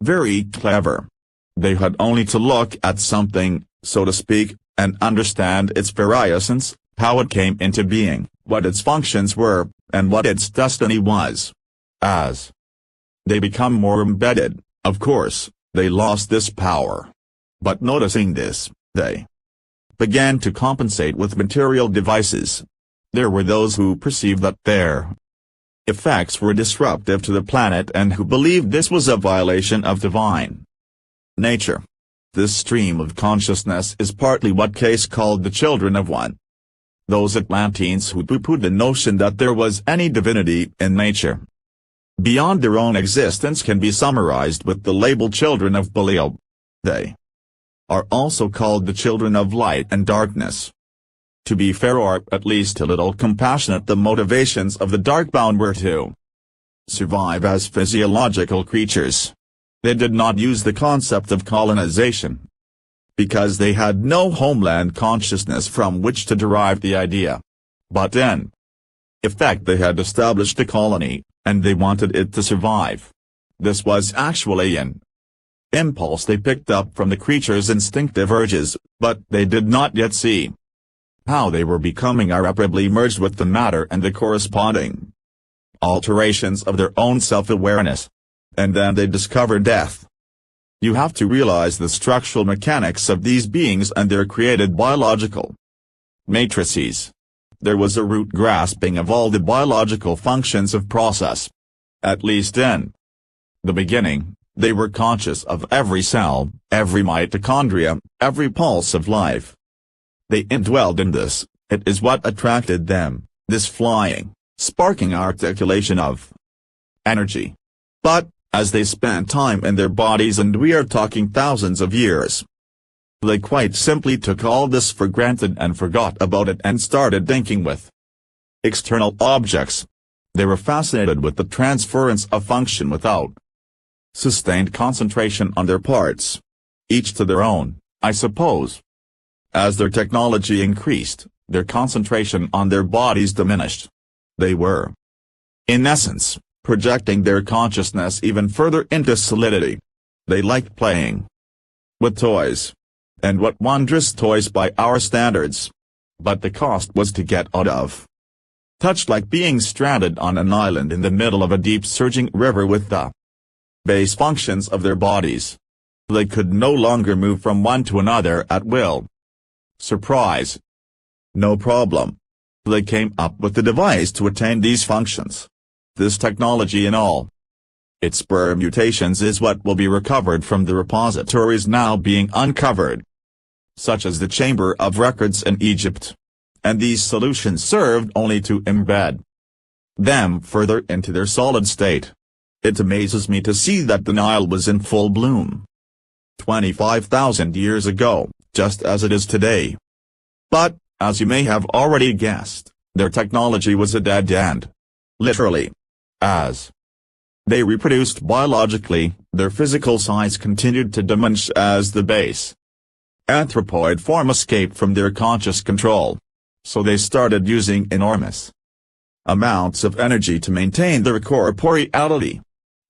very clever. They had only to look at something, so to speak, and understand its very essence, how it came into being, what its functions were, and what its destiny was. As they become more embedded, of course, they lost this power. But noticing this, they began to compensate with material devices. There were those who perceived that their effects were disruptive to the planet and who believed this was a violation of divine nature. This stream of consciousness is partly what Case called the children of one. Those Atlanteans who pooh-poohed the notion that there was any divinity in nature beyond their own existence can be summarized with the label children of Belial. They are also called the children of light and darkness. To be fair, or at least a little compassionate, the motivations of the Darkbound were to survive as physiological creatures. They did not use the concept of colonization, because they had no homeland consciousness from which to derive the idea. But in effect they had established a colony, and they wanted it to survive. This was actually an impulse they picked up from the creature's instinctive urges, but they did not yet see how they were becoming irreparably merged with the matter and the corresponding alterations of their own self-awareness. And then they discovered death. You have to realize the structural mechanics of these beings and their created biological matrices. There was a root grasping of all the biological functions of process. At least in the beginning, they were conscious of every cell, every mitochondria, every pulse of life. They indwelled in this. It is what attracted them, this flying, sparking articulation of energy. But, as they spent time in their bodies, and we are talking thousands of years, they quite simply took all this for granted and forgot about it and started thinking with external objects. They were fascinated with the transference of function without sustained concentration on their parts. Each to their own, I suppose. As their technology increased, their concentration on their bodies diminished. They were, in essence, projecting their consciousness even further into solidity. They liked playing with toys. And what wondrous toys by our standards. But the cost was to get out of touch, like being stranded on an island in the middle of a deep surging river with the base functions of their bodies. They could no longer move from one to another at will. Surprise. No problem. They came up with the device to attain these functions. This technology in all its permutations is what will be recovered from the repositories now being uncovered, such as the Chamber of Records in Egypt. And these solutions served only to embed them further into their solid state. It amazes me to see that the Nile was in full bloom 25,000 years ago, just as it is today. But, as you may have already guessed, their technology was a dead end. Literally. As they reproduced biologically, their physical size continued to diminish as the base anthropoid form escaped from their conscious control. So they started using enormous amounts of energy to maintain their corporeality.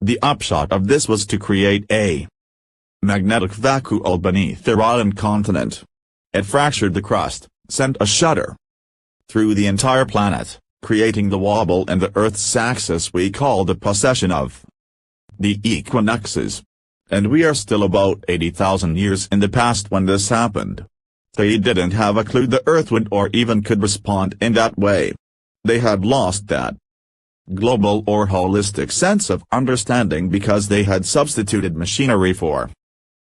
The upshot of this was to create a magnetic vacuole beneath their island continent. It fractured the crust, sent a shudder through the entire planet, creating the wobble in the Earth's axis we call the precession of the equinoxes. And we are still about 80,000 years in the past when this happened. They didn't have a clue the Earth would or even could respond in that way. They had lost that global or holistic sense of understanding because they had substituted machinery for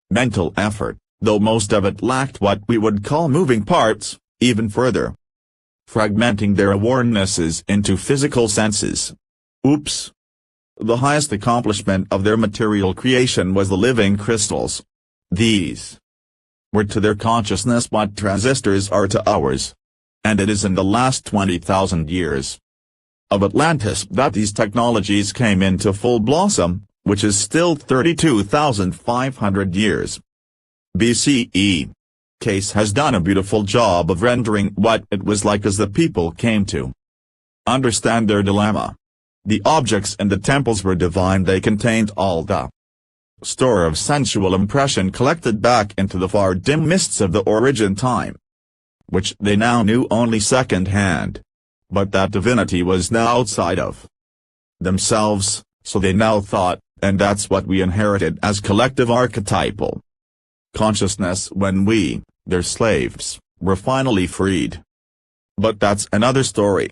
mental effort, though most of it lacked what we would call moving parts, even further fragmenting their awarenesses into physical senses. Oops. The highest accomplishment of their material creation was the living crystals. These were to their consciousness what transistors are to ours. And it is in the last 20,000 years of Atlantis that these technologies came into full blossom, which is still 32,500 years BCE. Case has done a beautiful job of rendering what it was like as the people came to understand their dilemma. The objects in the temples were divine. They contained all the store of sensual impression collected back into the far dim mists of the origin time, which they now knew only second-hand. But that divinity was now outside of themselves, so they now thought, and that's what we inherited as collective archetypal consciousness when we, their slaves, were finally freed. But that's another story.